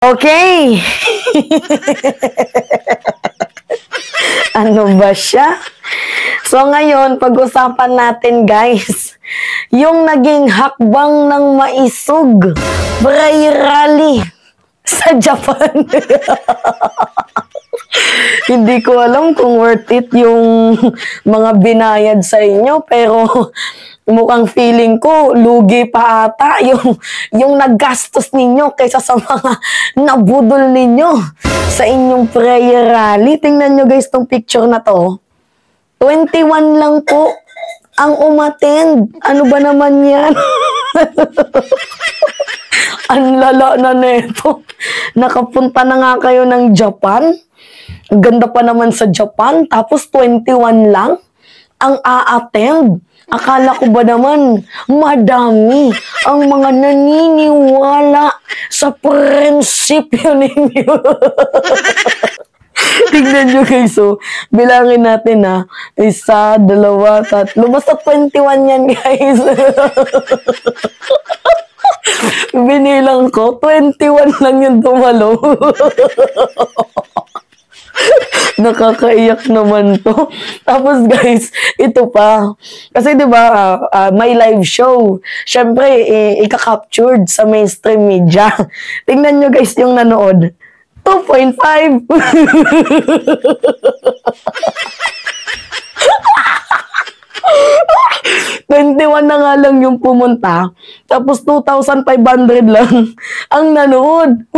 Okay. Ano ba siya? So ngayon, pag-usapan natin guys, yung naging hakbang ng maisog, prayer rally sa Japan. Hindi ko alam kung worth it yung mga binayad sa inyo, pero mukhang feeling ko, lugi pa ata yung naggastos ninyo kaysa sa mga nabudol ninyo sa inyong prayer rally. Tingnan nyo guys tong picture na to. 21 lang po ang umattend. Ano ba naman yan? Ang lala na neto. Nakapunta na nga kayo ng Japan. Ganda pa naman sa Japan. Tapos 21 lang ang a-attend. Akala ko ba naman, madami ang mga naniniwala sa prinsipyo ninyo. Tignan nyo guys, so, bilangin natin ha. 1, 2, 3. Basta 21 yan guys. Binilang ko, 21 lang yung dumalo. Nakakaiyak naman to. Tapos guys, ito pa. Kasi 'di ba, may live show. Syempre, ika-captured sa mainstream media. Tingnan nyo guys yung nanood. 2.5. $21 na nga lang yung pumunta. Tapos 2,500 lang ang nanood.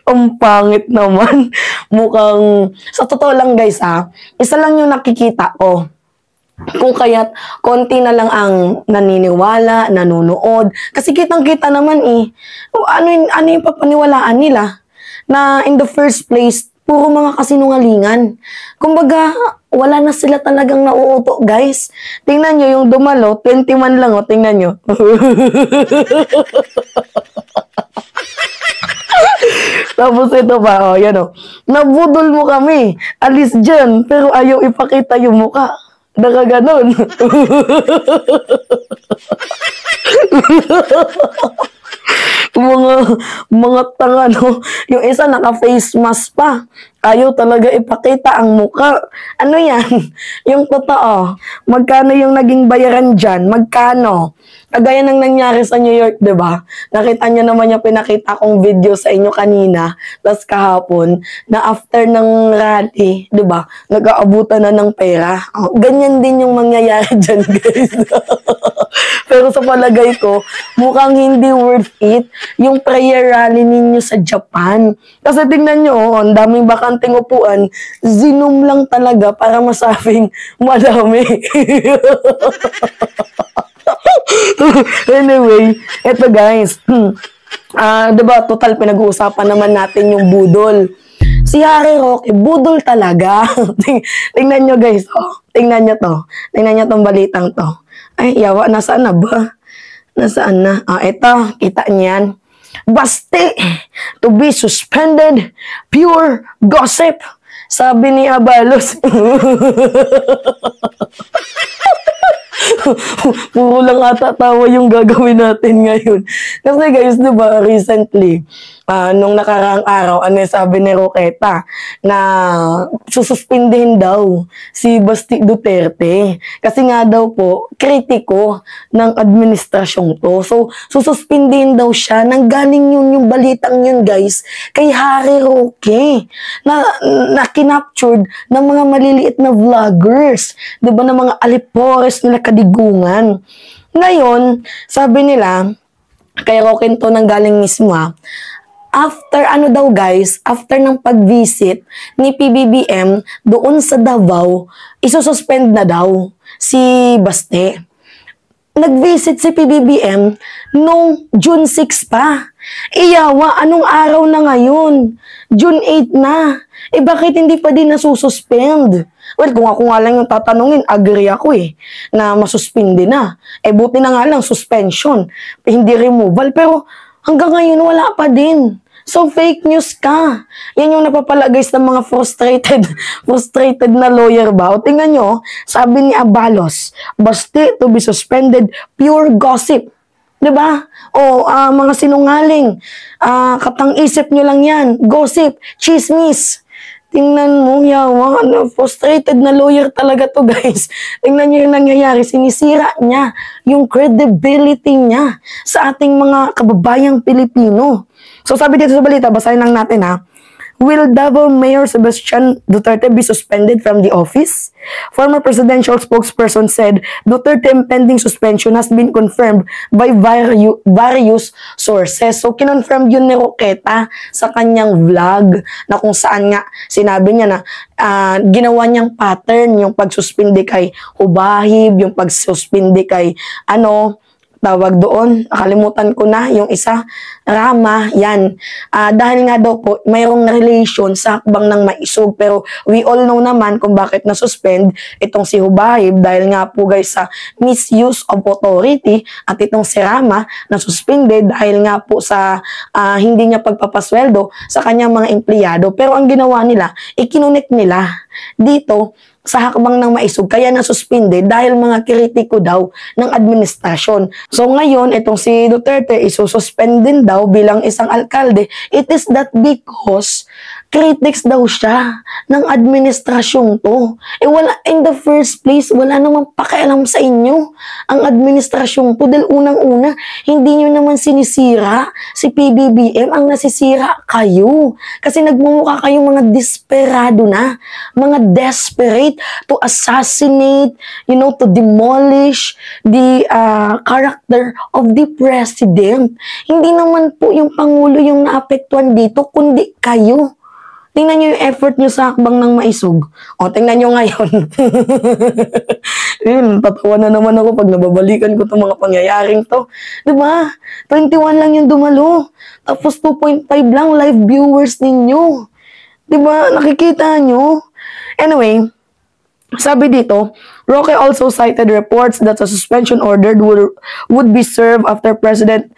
Ang pangit naman. Mukhang, sa totoo lang guys isa lang yung nakikita ko. Kung kaya't konti na lang ang naniniwala, nanonood. Kasi kitang-kita naman ano yung papaniwalaan nila? Na in the first place, puro mga kasinungalingan. Kumbaga, wala na sila talagang nauuto, guys. Tingnan nyo, yung dumalo, 21 lang, tingnan nyo. Tapos ito pa, yan nabudol mo kami. Alis dyan, pero ayaw ipakita yung muka. Nakaganon. mga tanga, no? Yung isa naka-face mask pa. Ayaw talaga ipakita ang muka. Ano yan? Yung totoo. Magkano yung naging bayaran dyan? Magkano? Kagaya ng nangyari sa New York, di ba? Nakita nyo naman yung pinakita kong video sa inyo kanina, tas kahapon, na after ng rally, di ba? Nag-aabutan na ng pera. Ganyan din yung mangyayari dyan, guys. Pero sa palagay ko, mukhang hindi worth it yung prayer rally ninyo sa Japan. Kasi tingnan nyo, ang daming bakanting upuan, Zoom lang talaga para masabing madami. Anyway, eto guys. Diba, total pinag-uusapan naman natin yung budol. Si Harry Roque, budol talaga. Tingnan nyo guys, tingnan nyo to. Tingnan nyo tong balitang to. Ay, yawa, nasaan na ba? Nasaan na? Eto, kita niyan. Basti to be suspended, pure gossip. Sabi ni Abalos. Puro lang ata tawa yung gagawin natin ngayon. Kasi guys, diba, recently, nung nakaraang araw, sabi ni Roqueta, na sususpindihin daw si Basti Duterte. Kasi nga daw po, kritiko ng administrasyong to. So, sususpindihin daw siya. Nanggaling yung balitang yun, guys, kay Harry Roque, na kinaptured ng mga maliliit na vloggers. Diba, ng mga alipores nila kadigungan. Ngayon, sabi nila, kay Roque to nanggaling mismo after daw guys, after ng pag-visit ni PBBM doon sa Davao, isususpend na daw si Baste. Nag-visit si PBBM nung June 6 pa. Iyawa, anong araw na ngayon? June 8 na. Bakit hindi pa din nasususpend? Well, kung ako nga lang yung tatanungin, agree ako na masuspindi na. Buti na nga lang, suspension. Hindi removal. Pero hanggang ngayon, wala pa din. So, fake news ka. Yan yung napapala guys ng mga frustrated na lawyer ba? O tingnan nyo, sabi ni Abalos, basti to be suspended, pure gossip. Diba? O mga sinungaling, katang-isip nyo lang yan, gossip, chismis. Tingnan mo, yawa, frustrated na lawyer talaga to guys. Tingnan nyo yung nangyayari, sinisira niya yung credibility niya sa ating mga kababayang Pilipino. So sabi dito sa balita, basahin lang natin ha. Will Davao Mayor Sebastian Duterte be suspended from the office? Former presidential spokesperson said Duterte impending suspension has been confirmed by various sources. So, kinonfirm yun ni Roqueta sa kanyang vlog na kung saan nga sinabi niya na ginawa niyang pattern yung pagsuspindi kay Hubahib, yung pagsuspindi kay tawag doon, nakalimutan ko na, yung isa, Rama, yan. Dahil nga daw po, mayroong relation sa hakbang ng maisog. Pero we all know naman kung bakit na-suspend itong si Hubahib dahil nga po guys sa misuse of authority at itong si Rama na-suspended dahil nga po sa hindi niya pagpapasweldo sa kanyang mga empleyado. Pero ang ginawa nila, ikinunik nila dito sa hakbang ng maisog, kaya nasuspinde dahil mga kritiko daw ng administrasyon. So ngayon, itong si Duterte isususpend din daw bilang isang alkalde. It is that because critics daw siya ng administrasyong to. Wala, in the first place, wala namang pakialam sa inyo ang administrasyong to. Dahil unang-una, hindi nyo naman sinisira si PBBM, ang nasisira kayo. Kasi nagmumukha kayong mga desperado na, mga desperate to assassinate, to demolish the character of the president. Hindi naman po yung Pangulo yung naapektuhan dito, kundi kayo. Tingnan nyo yung effort nyo sa hakbang ng maisog. O, tingnan nyo ngayon. Tatawa na naman ako pag nababalikan ko itong mga pangyayaring to. Diba? 21 lang yung dumalo. Tapos 2.5 lang live viewers ninyo. Diba? Nakikita nyo? Anyway, sabi dito, Roque also cited reports that a suspension order would be served after President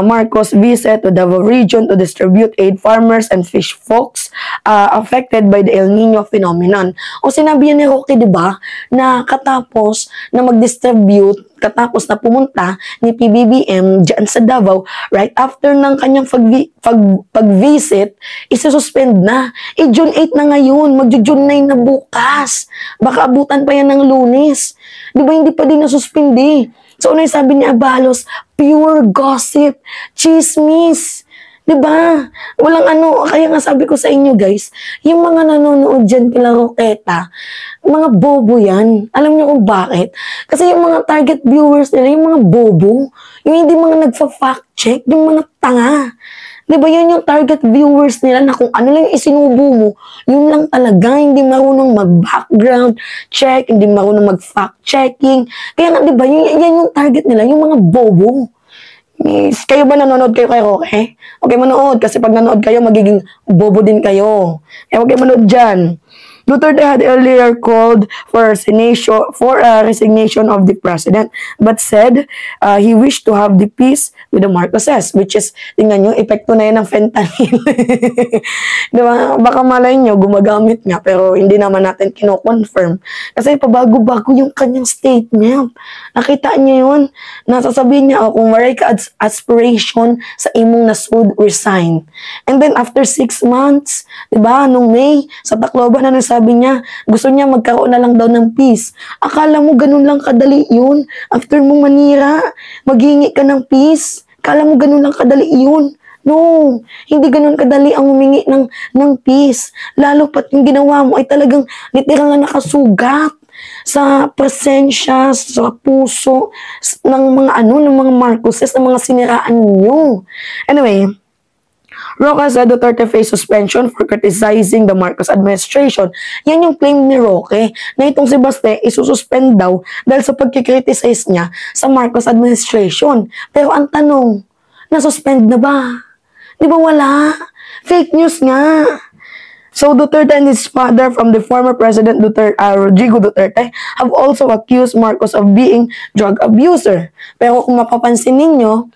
Marcos visit to Davao region to distribute aid farmers and fish folks affected by the El Nino phenomenon. O sinabi ni Roque, di ba, na katapos na mag-distribute, katapos na pumunta ni PBBM dyan sa Davao, right after ng kanyang pag-visit, isususpend na. June 8 na ngayon, mag-June 9 na bukas. Baka abutan pa yan ng Lunes. Di ba hindi pa din nasuspindi? So, ano yung sabi ni Abalos? Pure gossip, chismis. Di ba? Walang kaya nga sabi ko sa inyo guys, yung mga nanonood dyan kila Roqueta, mga bobo yan. Alam niyo kung bakit? Kasi yung mga target viewers nila, yung mga bobo, yung hindi mga nagfa-fact check, yung mga tanga. Di ba yun yung target viewers nila na kung ano lang isinubo mo, yun lang talaga, hindi marunong mag-background check, hindi marunong mag-fact checking. Kaya nga, di ba, yan yung target nila, yung mga bobo. Kayo ba nanonood kayo kay Roque? Okay, manood. Kasi pag nanood kayo, magiging bobo din kayo. Huwag kayo manood dyan. Duterte had earlier called for a resignation of the president, but said he wished to have the peace with the Marcoses, which is, tingnan nyo, epekto na yan ng fentanyl. Diba? Baka malay nyo, gumagamit nga, pero hindi naman natin kino-confirm. Kasi pabago-bago yung kanyang statement. Nakita nyo yun? Nasasabihin niya, kung maray ka aspiration sa imong nasud, resign. And then after 6 months, diba, nung May, sa Tacloban na sabi niya, gusto niya magkaroon na lang daw ng peace. Akala mo ganun lang kadali yun? After mong manira, maghingi ka ng peace? Akala mo ganun lang kadali yun? No, hindi ganun kadali ang humingi ng peace. Lalo pat yung ginawa mo ay talagang literal na nakasugat sa presensya, sa puso ng mga ng mga Marcoses, ng mga siniraan niyo. Anyway, Roque said Duterte faced suspension for criticizing the Marcos administration. Yan yung claim ni Roque na itong si Baste isususpend daw dahil sa pagkikriticize niya sa Marcos administration. Pero ang tanong, nasuspend na ba? Di ba wala? Fake news nga. So Duterte and his father from the former President Rodrigo Duterte have also accused Marcos of being drug abuser. Pero kung mapapansin ninyo,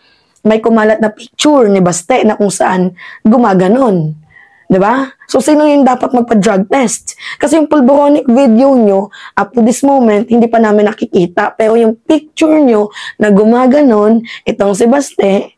may kumalat na picture ni Baste na kung saan gumaganon. 'Di ba? So, sino yung dapat magpa-drug test? Kasi yung pulboronic video nyo, up to this moment, hindi pa namin nakikita. Pero yung picture nyo na gumaganon, itong si Baste,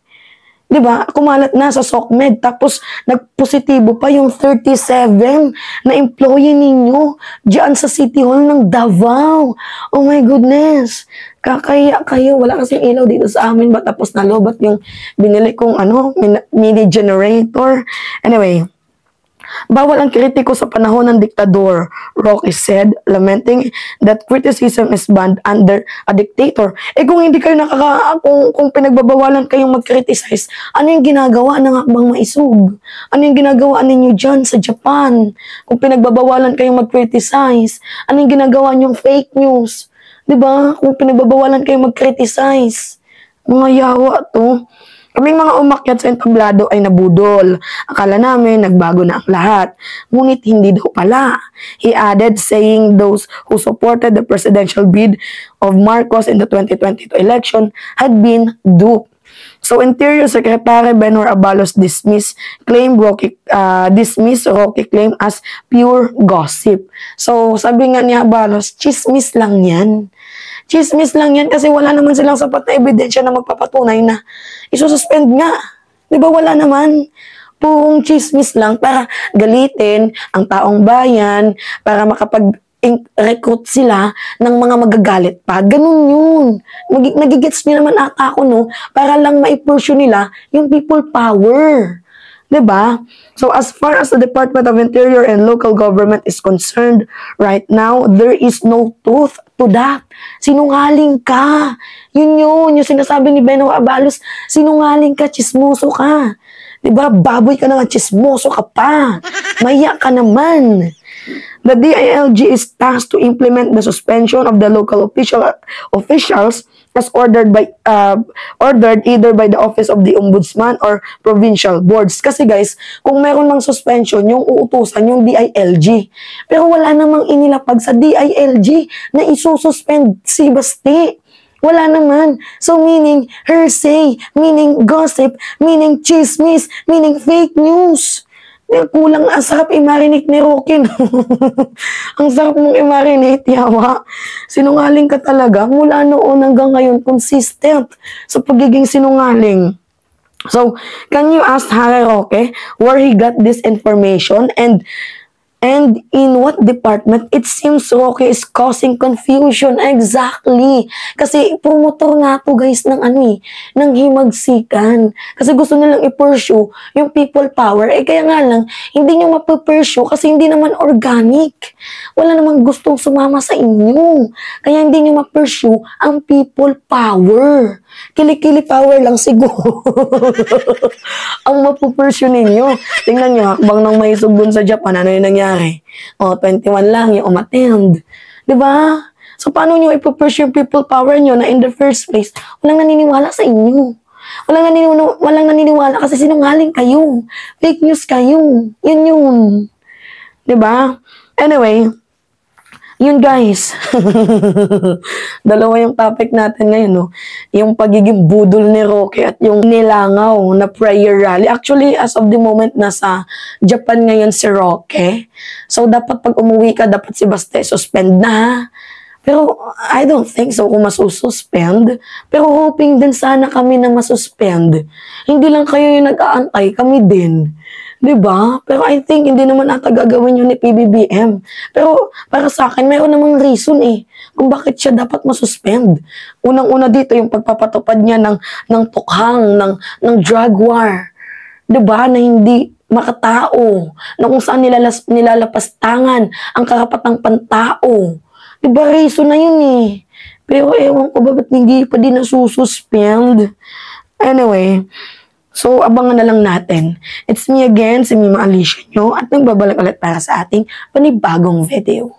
'di ba? Kumalat na sa SOCMED. Tapos, nagpositibo pa yung 37 na employee ninyo diyan sa City Hall ng Davao. Oh my goodness! Kakaya kayo. Wala kasing ilaw dito sa amin. Ba tapos na lobat yung binili kong mini generator. Anyway, bawal ang kritiko sa panahon ng diktador, Roque said, lamenting that criticism is banned under a dictator. Kung hindi kayo kung pinagbabawalan kayong mag-criticize, ano yung ginagawa ng Hakbang Maisog? Ano yung ginagawa ninyo dyan sa Japan? Kung pinagbabawalan kayong mag-criticize, ano yung ginagawa niyong fake news? Diba? Kung pinagbabawalan kayong mag-criticize, mga yawa to. Kaming mga umakyat sa entablado ay nabudol. Akala namin nagbago na ang lahat. Ngunit hindi daw pala. He added, saying those who supported the presidential bid of Marcos in the 2022 election had been duped. So, Interior Secretary Benhur Abalos dismissed Roque claim as pure gossip. So, sabi nga ni Abalos, chismis lang yan. Chismis lang yan kasi wala naman silang sapat na ebidensya na magpapatunay na isususpend nga. Di ba wala naman? Purong chismis lang para galitin ang taong bayan, para makapag-recruit sila ng mga magagalit pa. Ganun yun. Nagigets nyo naman ata ako, no? Para lang maipursue nila yung people power. Diba? So, as far as the Department of Interior and Local Government is concerned, right now, there is no truth to that. Sinungaling ka. Yun yung sinasabi ni Benhur Abalos, sinungaling ka, chismoso ka. Diba? Baboy ka na nga, chismoso ka pa. Maya ka naman. The DILG is tasked to implement the suspension of the local officials as ordered either by the Office of the Ombudsman or provincial boards. Kasi guys, kung meron ng suspension, yung uutusan yung DILG. Pero wala namang inilapag sa DILG na isususpend si Baste. Wala naman. So meaning hearsay, meaning gossip, meaning chismis, meaning fake news. Kulang ang sarap i-marinate ni Roque, no? Ang sarap mong i-marinate, yawa. Sinungaling ka talaga. Mula noon hanggang ngayon, consistent sa pagiging sinungaling. So, can you ask Harry Roque where he got this information and in what department? It seems Roque is causing confusion. Exactly. Kasi promotor nga to guys ng ng himagsikan. Kasi gusto nilang i-pursue yung people power. Kaya nga lang, hindi nyo mapupursue kasi hindi naman organic. Wala namang gustong sumama sa inyo. Kaya hindi nyo mapursue ang people power. Kilikili power lang siguro. Ang mapupursue ninyo. Tingnan nyo, Hakbang ng Maisog dun sa Japan, ano yung nangyari? 21 lang yung umattend. Diba? So, paano nyo ipupursue yung people power nyo na in the first place, walang naniniwala sa inyo. Walang naniniwala kasi sinungaling kayo. Fake news kayo. Yun. Diba? Anyway, yun guys. Dalawa yung topic natin ngayon, no? Yung pagiging budol ni Roque at yung nilangaw na prayer rally. Actually, as of the moment, nasa Japan ngayon si Roque. So, dapat pag umuwi ka, dapat si Baste suspend na. Pero, I don't think so kung masususpend. Pero hoping din sana kami na masuspend. Hindi lang kayo yung nag-aantay, kami din. Diba? Pero I think hindi naman ata gagawin yun ni PBBM. Pero para sa akin, mayroon namang reason kung bakit siya dapat masuspend. Unang-una dito yung pagpapatupad niya ng tukhang, ng drug war. Diba? Na hindi makatao. Na kung saan nilalapastangan ang karapatang pantao. Diba? Reason na yun Pero ewan ko ba ba't hindi pa din nasususpend. Anyway, so, abangan na lang natin. It's me again, si Mima Alicia nyo, at nagbabalik ulit para sa ating panibagong video.